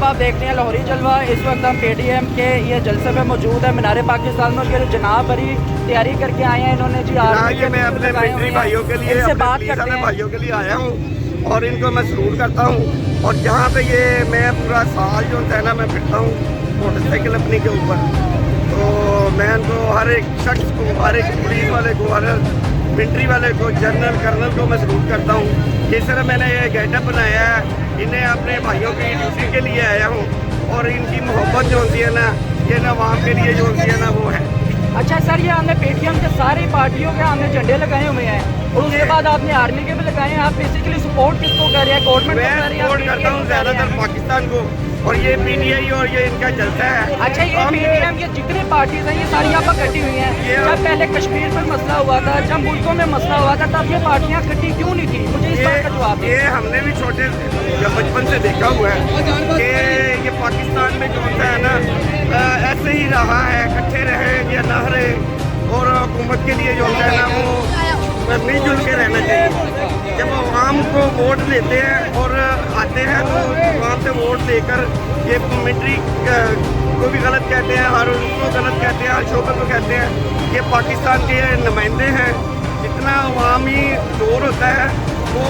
आप देख रहे हैं लाहौरी जलवा। इस वक्त हम PTM के ये जलसे में मौजूद है मीनार पाकिस्तान में। ये जनाब बड़ी तैयारी करके आए हैं इन्होंने जी। ये मैं अपने मिलिट्री भाइयों के लिए, इनसे बात अपने करते हैं भाइयों के लिए आया हूँ और इनको मैं सलूट करता हूँ। और जहाँ पे ये मैं पूरा साल जो है ना मैं फिरता हूँ मोटरसाइकिल अपनी के ऊपर, तो मैं इनको हर एक शख्स को, हर एक पुलिस वाले को, हर मिलिट्री वाले को, जनरल कर्नल को मैं सलूट करता हूँ। जिस तरह मैंने ये गेटअप बनाया है, इन्हें अपने भाइयों की ड्यूटी के लिए आया हूँ और इनकी मोहब्बत जो होती है ना, ये ना आवाम के लिए जो होती है ना वो है। अच्छा सर, ये हमने PTM के सारी पार्टियों के हमने झंडे लगाए हुए हैं और उसके बाद आपने आर्मी के भी लगाए हैं। आप बेसिकली सपोर्ट किसको कर रहे हैं? गवर्नमेंट को कर रहे हैं? सपोर्ट करता हूँ ज़्यादातर पाकिस्तान को, और ये PTI और ये इनका जलसा है। अच्छा, ये PTM के जितनी पार्टीज हैं ये सारी यहाँ पर इकट्ठी हुई हैं। जब पहले कश्मीर पर मसला हुआ था, जब मुल्कों में मसला हुआ था, तब ये पार्टियाँ इकट्ठी क्यों नहीं थी? मुझे इस बात का जवाब ये हमने भी छोटे जब बचपन से देखा हुआ है कि ये पाकिस्तान में जो होता है ना ऐसे ही रहा है, इकट्ठे रहे या ना रहे, और हुकूमत के लिए जो होता है ना वो मिलजुल के रहना चाहिए। जब आवाम को वोट देते हैं और आते हैं तो आवाम से वोट देकर ये मिलिट्री को भी गलत कहते हैं, हर उसको गलत कहते हैं, हर शोबे को कहते हैं। ये पाकिस्तान के नुमाइंदे हैं। जितना अवामी जोर होता है वो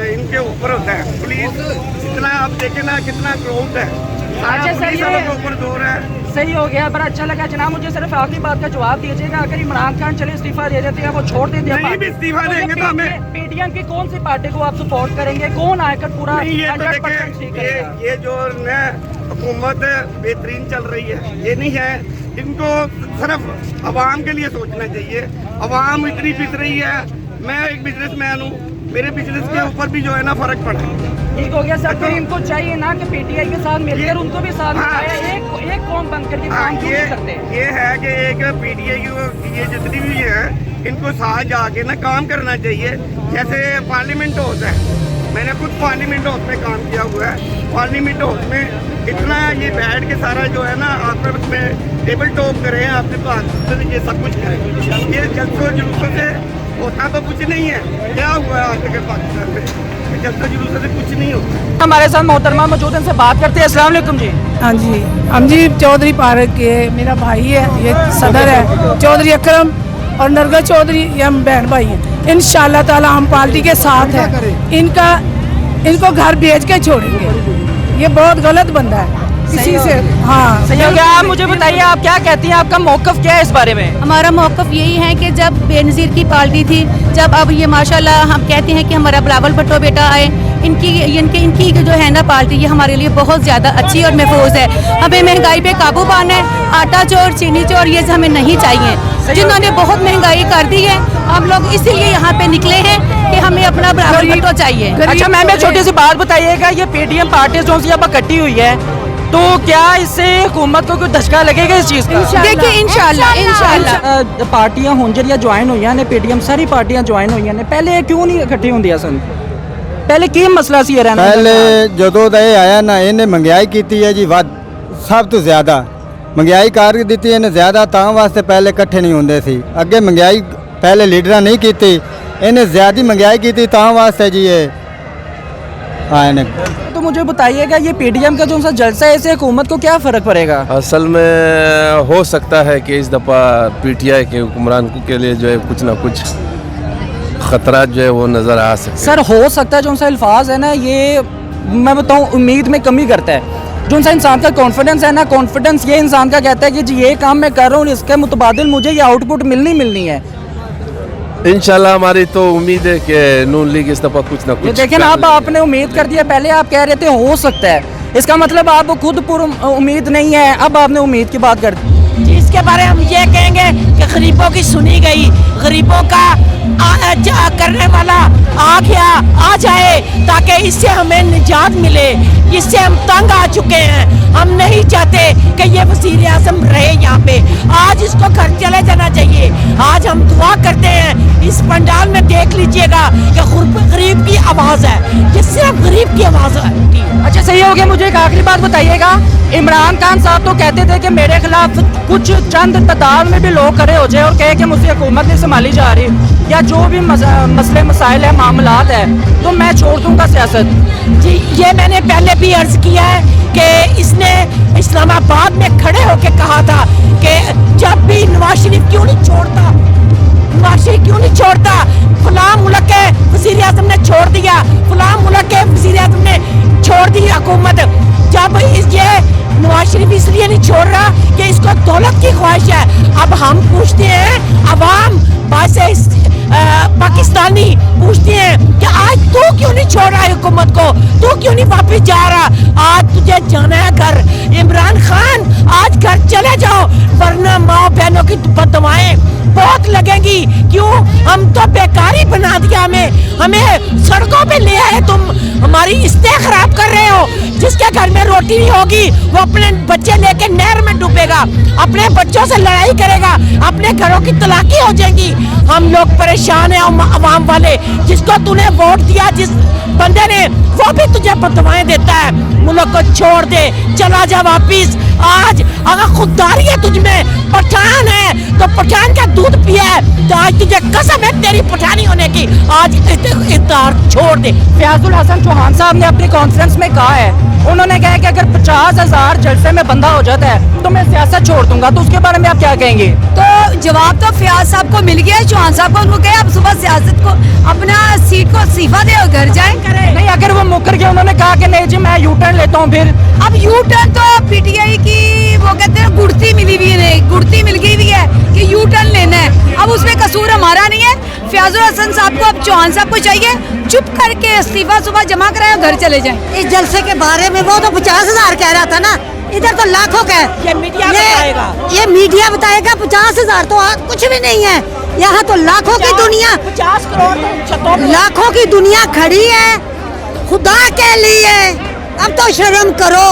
इनके ऊपर होता है। पुलिस जितना आप देखें ना कितना क्राउड है, सारा पुलिस वालों के ऊपर जोर है। सही हो गया, बड़ा अच्छा लगा जनाब। मुझे सिर्फ आखिरी बात का जवाब दीजिएगा, अगर इमरान खान चले इस्तीफा दे देते हैं, वो छोड़ देते हैं, नहीं भी इस्तीफा देंगे तो हमें PTM की कौन सी पार्टी को आप सपोर्ट करेंगे? कौन आकर पूरा ये तो देखें, ये जो हुकूमत बेहतरीन चल रही है, ये नहीं है। इनको सिर्फ अवाम के लिए सोचना चाहिए। अवाम इतनी पिस रही है। मैं एक बिजनेसमैन हूँ, मेरे बिजनेस के ऊपर भी जो है ना फर्क पड़ा। ठीक हो गया सर, तो इनको चाहिए ना कि PTI के साथ मिलकर उनको भी साथ मिलाया, एक कौन बंद करके काम क्यों नहीं करते? ये है कि एक PTI की ये जितनी भी है इनको साथ जाके ना काम करना चाहिए। जैसे पार्लियामेंट हाउस है, मैंने खुद पार्लियामेंट हाउस में काम किया हुआ है। पार्लियामेंट हाउस में इतना ये बैठ के सारा जो है ना आपस में टेबल टॉक करें, आपके पास ये सब कुछ करें। ये जलसों जुलूसों से होता तो कुछ नहीं है। क्या हुआ है आज तक पाकिस्तान में? जलसों जुलूसों से कुछ नहीं होता। हमारे साथ मोहतरमा मौजूद, इनसे बात करते हैं। अस्सलाम वालेकुम जी। हाँ जी, हम जी चौधरी पार्क के मेरा भाई है, ये सदर है चौधरी अकरम, और नरगा चौधरी ये हम बहन भाई हैं। इंशाल्लाह ताला हम पार्टी के साथ हैं। इनको घर भेज के छोड़ेंगे। ये बहुत गलत बंदा है किसी से। हाँ सही हो गया। आप मुझे बताइए, आप क्या कहती हैं, आपका मौक़िफ़ क्या है इस बारे में? हमारा मौक़िफ़ यही है कि जब बेनज़ीर की पार्टी थी, जब अब ये माशाल्लाह हम कहते हैं कि हमारा बिलावल भुट्टो बेटा आए, इनकी जो है ना पार्टी, ये हमारे लिए बहुत ज़्यादा अच्छी और महफूज है। हमें महंगाई पे काबू पाना है। आटा चोर, चीनी चोर ये हमें नहीं चाहिए, जिन्होंने बहुत महंगाई कर दी है। हम लोग इसीलिए यहाँ पे निकले हैं कि हमें अपना बिलावल भुट्टो चाहिए। अच्छा मैम, एक छोटी सी बात बताइएगा, ये PTM पार्टी जो सी अब इकट्ठी हुई है, तो क्या इससे हुकूमत को कोई धचका लगेगा इस चीज़ का? देखिए इंशाल्लाह पार्टियां हों ਜਿਹੜੀਆਂ ज्वाइन हुई ने PTM सारी पार्टियां ज्वाइन हुई ने, पहले क्यों नहीं इकट्ठी ਹੁੰਦੀਆਂ ਸਨ? पहले ਕੀ ਮਸਲਾ ਸੀ ਇਹ ਰਹਿਣਾ? ਪਹਿਲੇ ਜਦੋਂ ਦਾ ਇਹ ਆਇਆ ਨਾ, ਇਹਨੇ ਮਹਿੰਗਾਈ ਕੀਤੀ ਹੈ ਜੀ ਵੱਧ, ਸਭ ਤੋਂ ਜ਼ਿਆਦਾ ਮਹਿੰਗਾਈ ਕਰ ਦਿੱਤੀ ਇਹਨੇ ਜ਼ਿਆਦਾ। ਤਾਂ ਵਾਸਤੇ ਪਹਿਲੇ ਇਕੱਠੇ ਨਹੀਂ ਹੁੰਦੇ ਸੀ। ਅੱਗੇ ਮਹਿੰਗਾਈ ਪਹਿਲੇ ਲੀਡਰਾਂ ਨਹੀਂ ਕੀਤੀ, ਇਹਨੇ ਜ਼ਿਆਦੀ ਮਹਿੰਗਾਈ ਕੀਤੀ, ਤਾਂ ਵਾਸਤੇ ਜੀ ਇਹ ਆਏ ने। तो मुझे बताइएगा, ये PTM का जो सा जलसा है, इससे हुकूमत को क्या फ़र्क पड़ेगा? असल में हो सकता है कि इस दफ़ा PTI के हुक्मरान के लिए जो है कुछ ना कुछ ख़तरा जो है वो नज़र आ सकते। सर हो सकता है, जो सा अल्फाज है ना, ये मैं बताऊँ उम्मीद में कमी करता है। जो सा इंसान का कॉन्फिडेंस है ना, कॉन्फिडेंस ये इंसान का कहता है कि जी ये काम मैं कर रहा हूँ, इसके मुतबादिल मुझे ये आउटपुट मिलनी है। इंशाल्लाह हमारी तो उम्मीद है कि नून लीग इस दफ़ा कुछ ना कुछ। देखें ना, अब आपने उम्मीद कर दिया। पहले आप कह रहे थे हो सकता है, इसका मतलब आप खुद पूरी उम्मीद नहीं है, अब आपने उम्मीद की बात कर दी। जी, इसके बारे में हम ये कहेंगे कि गरीबों की सुनी गई, गरीबों का करने वाला आ गया, आ जाए, ताकि इससे हमें निजात मिले। इससे हम तंग आ चुके हैं। हम नहीं चाहते कि ये वज़ीर आज़म रहे यहाँ पे। आज इसको घर चले जाना चाहिए। आज हम दुआ करते हैं, इस पंडाल में देख लीजिएगा कि गरीब की आवाज़ है, ये सिर्फ गरीब की आवाज़ है। अच्छा सही हो गया। मुझे एक आखिरी बात बताइएगा, इमरान खान साहब तो कहते थे कि मेरे खिलाफ कुछ चंद तादाद में भी लोग खड़े हो जाए और कहे कि मुझसे हुकूमत नहीं संभाली जा रही या जो भी मसले मसाइल है मामलात है, तो मैं छोड़ दूंगा सियासत। जी, ये मैंने पहले भी अर्ज किया है कि इसने इस्लामाबाद में खड़े होकर कहा था कि जब भी नवाज शरीफ क्यों नहीं छोड़ता, नवाज शरीफ क्यों नहीं छोड़ता, फलां मुल्क के वज़ीर आज़म ने छोड़ दिया, फलां मुल्क के वज़ीर आज़म ने छोड़ दी हुकूमत। जब ये नवाज शरीफ इसलिए नहीं छोड़ रहा कि इसको दौलत की ख्वाहिश है। अब हम पूछते हैं, अवाम पाकिस्तानी पूछते हैं कि आज तू क्यों नहीं छोड़ रहा है हुकूमत को, तू क्यों नहीं वापस जा रहा? आज तुझे जाना है घर, इमरान खान आज घर चले जाओ, वरना माँ बहनों की बददुआएं बहुत लगेंगी। क्यों? हम तो बेकारी बना दिया, हमें सड़कों पे ले आए, तुम हमारी रिश्ते खराब कर रहे हो। जिसके घर में रोटी नहीं होगी वो अपने बच्चे लेके नहर में डूबेगा, अपने बच्चों से लड़ाई करेगा, अपने घरों की तलाकी हो जाएगी। हम लोग परेशान हैं, अवाम वाले। जिसको तूने वोट दिया, जिस बंदे ने, वो भी तुझे बददुआएं देता है। मुल्क को छोड़ दे, चला जा वापिस। आज अगर खुददारी है तुझ में, पठान है तो पठान का दूध पिया है, तो आज तुझे कसम है तेरी पठानी होने की। आज इख्तियार छोड़ दे। फयाजुल हसन चौहान साहब ने अपनी कॉन्फ्रेंस में कहा है, उन्होंने कहा कि अगर 50,000 जलसे में बंदा हो जाता है तो मैं सियासत छोड़ दूंगा, तो उसके बारे में आप क्या कहेंगे? तो जवाब तो फयाज साहब को मिल गया है, चौहान साहब को। उनको कहे आप सुबह सियासत को, अपना सीट को इस्तीफा दे और घर जाए करें। नहीं, अगर वो मुकर गए, उन्होंने कहा कि नहीं जी मैं यू टर्न लेता हूँ, फिर अब यू टर्न तो पीटीआई की वो कहते हैं गुड़ती मिली हुई है, गुड़ती मिल गई हुई है कि यू टर्न लेना है। अब उसमें कसूर हमारा नहीं है। फयाजुल हसन साहब को, अब चौहान साहब को चाहिए चुप करके इस्तीफा सुबह जमा कराए और घर चले जाए। इस जलसे के बारे में वो तो 50,000 कह रहा था ना, इधर तो लाखों का है। ये मीडिया बताएगा, ये मीडिया बताएगा। 50,000 तो कुछ भी नहीं है, यहाँ तो लाखों की दुनिया, 50 करोड़ लाखों की दुनिया खड़ी है खुदा के लिए। अब तो शर्म करो,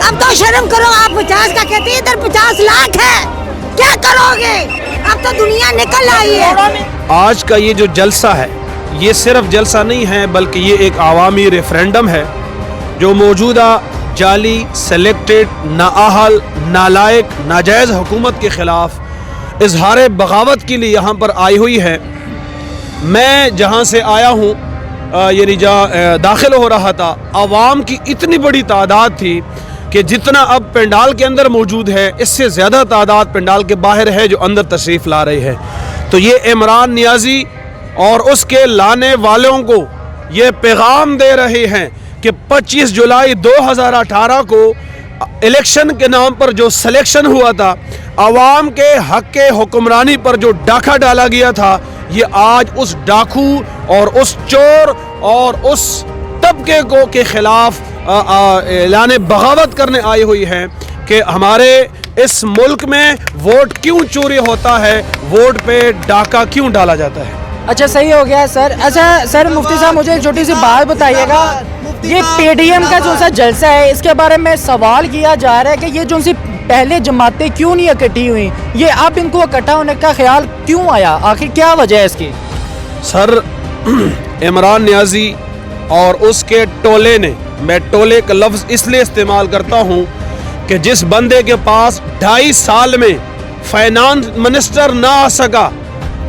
अब तो शर्म करो। आप 50 का कहते हैं, इधर 50 लाख है, क्या करोगे? अब तो दुनिया निकल आई है। आज का ये जो जलसा है, ये सिर्फ जलसा नहीं है, बल्कि ये एक आवामी रेफरेंडम है जो मौजूदा जाली, सेलेक्टेड, नाअहल, नालायक, नाजायज़ हुकूमत के ख़िलाफ़ इजहार बगावत के लिए यहाँ पर आई हुई है। मैं जहाँ से आया हूँ, यानी जहाँ दाखिल हो रहा था, आवाम की इतनी बड़ी तादाद थी कि जितना अब पंडाल के अंदर मौजूद है, इससे ज़्यादा तादाद पंडाल के बाहर है जो अंदर तशरीफ़ ला रही है। तो ये इमरान नियाज़ी और उसके लाने वालों को ये पैगाम दे रहे हैं कि 25 जुलाई 2018 को इलेक्शन के नाम पर जो सिलेक्शन हुआ था, आवाम के हक के हुक्मरानी पर जो डाका डाला गया था, ये आज उस डाकू और उस चोर और उस तबके को के ख़िलाफ़ ऐलान बगावत करने आई हुई है कि हमारे इस मुल्क में वोट क्यों चोरी होता है, वोट पे डाका क्यों डाला जाता है। अच्छा, सही हो गया सर। अच्छा सर, मुफ्ती साहब मुझे एक छोटी सी बात बताइएगा, ये पीडीएम का जो सा जलसा है, इसके बारे में सवाल किया जा रहा है कि ये जो सी पहले जमातें क्यों नहीं इकट्ठी हुई, ये अब इनको इकट्ठा होने का ख्याल क्यों आया, आखिर क्या वजह है इसकी? सर, इमरान नियाज़ी और उसके टोले ने, मैं टोले का लफ्ज़ इसलिए इस्तेमाल करता हूँ कि जिस बंदे के पास 2.5 साल में फाइनेंस मिनिस्टर ना आ सका,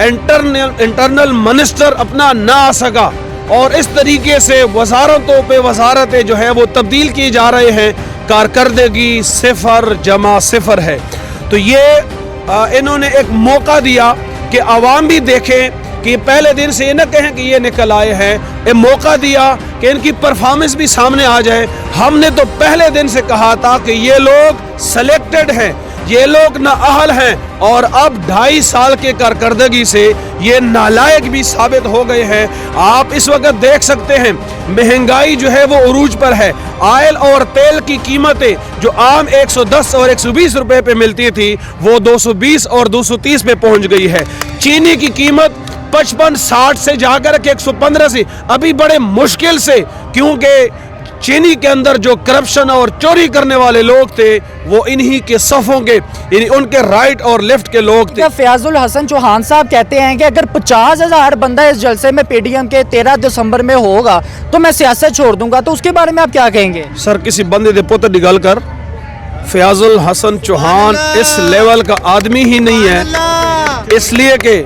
इंटरनल मिनिस्टर अपना ना आ सका, और इस तरीके से वजारतों पे वजारतें जो है वो तब्दील की जा रहे हैं, कारकर्दगी 0 है। तो ये इन्होंने एक मौका दिया कि आवाम भी देखें कि पहले दिन से ये न कहें कि ये निकल आए हैं, ये मौका दिया कि इनकी परफॉर्मेंस भी सामने आ जाए। हमने तो पहले दिन से कहा था कि ये लोग सेलेक्टेड हैं, ये लोग नाअहल हैं, और अब 2.5 साल के कारकर्दगी से ये नालायक भी साबित हो गए हैं। आप इस वक्त देख सकते हैं महंगाई जो है वो उरूज पर है। ऑयल और तेल की कीमतें जो आम 110 और 120 रुपए पे मिलती थी, वो 220 और 230 पे पहुंच गई है। चीनी की कीमत 55-60 से जाकर के 115 से अभी बड़े मुश्किल से, क्योंकि चीनी के अंदर जो करप्शन और चोरी करने वाले लोग थे वो इन्हीं के सफ़ों के, यानी उनके राइट और लेफ्ट के लोग थे। क्या फयाजुल हसन चौहान साहब कहते हैं कि अगर 50,000 बंदा इस जलसे में पीडीएम के 13 दिसंबर में होगा तो मैं सियासत छोड़ दूंगा, तो उसके बारे में आप क्या कहेंगे? सर, किसी बंदे दे पुत्र निकाल कर फयाजुल हसन चौहान इस लेवल का आदमी ही नहीं है, इसलिए कि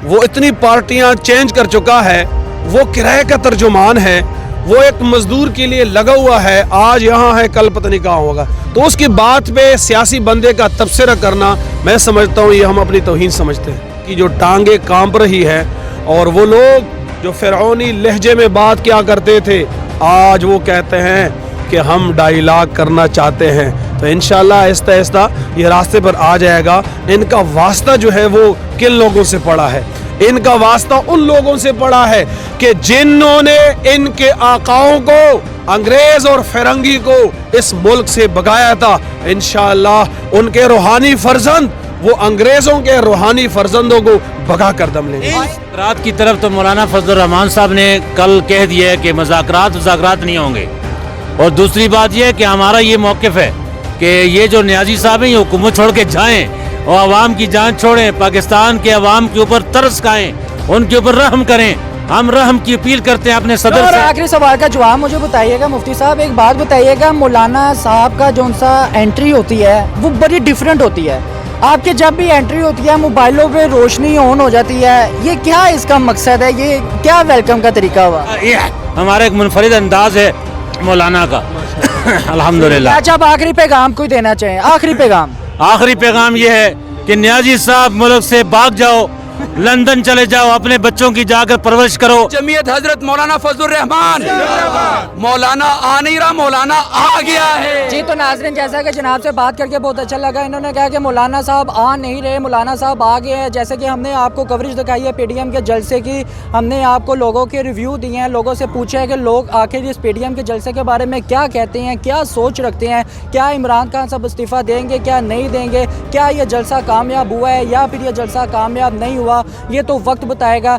वो इतनी पार्टियां चेंज कर चुका है, वो किराए का तर्जुमान है, वो एक मजदूर के लिए लगा हुआ है, आज यहाँ है कल पता नहीं कहाँ होगा। तो उसकी बात पे सियासी बंदे का तबसरा करना, मैं समझता हूँ ये हम अपनी तौहीन समझते हैं कि जो टांगे कांप रही है। और वो लोग जो फिरौनी लहजे में बात क्या करते थे, आज वो कहते हैं कि हम डायलॉग करना चाहते हैं। तो इंशाल्लाह आहिस्ता आहिस्ता ये रास्ते पर आ जाएगा। इनका वास्ता जो है वो किन लोगों से पड़ा है? इनका वास्ता उन लोगों से पड़ा है कि जिन्होंने इनके आकाओं को, अंग्रेज और फिरंगी को इस मुल्क से भगाया था। इंशाअल्लाह उनके रूहानी फर्जंद वो अंग्रेजों के रूहानी फर्जंदों को भगा कर दम लेंगे। मुज़ाकरात की तरफ तो मौलाना फजलुर रहमान साहब ने कल कह दिया है कि मुज़ाकरात नहीं होंगे। और दूसरी बात यह है कि हमारा ये मौक़िफ़ है कि ये जो नियाज़ी साहब हैं ये हुकूमत छोड़ के जाएं और आवाम की जान छोड़ें, पाकिस्तान के अवाम के ऊपर तरस खाएं, उनके ऊपर रहम करें। हम रहम की अपील करते हैं अपने सदर और से। आखिरी सवाल का जवाब मुझे बताइएगा मुफ्ती साहब, एक बात बताइएगा, मौलाना साहब का जो सा एंट्री होती है वो बड़ी डिफरेंट होती है। आपके जब भी एंट्री होती है मोबाइलों पे रोशनी ऑन हो जाती है, ये क्या इसका मकसद है? ये क्या वेलकम का तरीका हुआ? ये हमारा एक मुनफरिद अंदाज है मौलाना का। अल्हम्दुलिल्लाह। अच्छा, आप आखिरी पैगाम कोई देना चाहें? आखिरी पैगाम ये है कि नियाज़ी साहब मुल्क से भाग जाओ, लंदन चले जाओ, अपने बच्चों की जाकर परवरिश करो। जमीयत हजरत मौलाना फजलुर रहमान, मौलाना आ नहीं रहा, मौलाना आ गया है। जी, तो नाज़रीन, जैसा कि जनाब से बात करके बहुत अच्छा लगा। इन्होंने कहा कि मौलाना साहब आ नहीं रहे, मौलाना साहब आ गए हैं। जैसे कि हमने आपको कवरेज दिखाई है PTM के जलसे की, हमने आपको लोगों के रिव्यू दिए हैं, लोगों से पूछा है कि लोग आखिर इस PTM के जलसे के बारे में क्या कहते हैं, क्या सोच रखते हैं, क्या इमरान खान साहब इस्तीफ़ा देंगे, क्या नहीं देंगे, क्या ये जलसा कामयाब हुआ है या फिर ये जलसा कामयाब नहीं हुआ, ये तो वक्त बताएगा।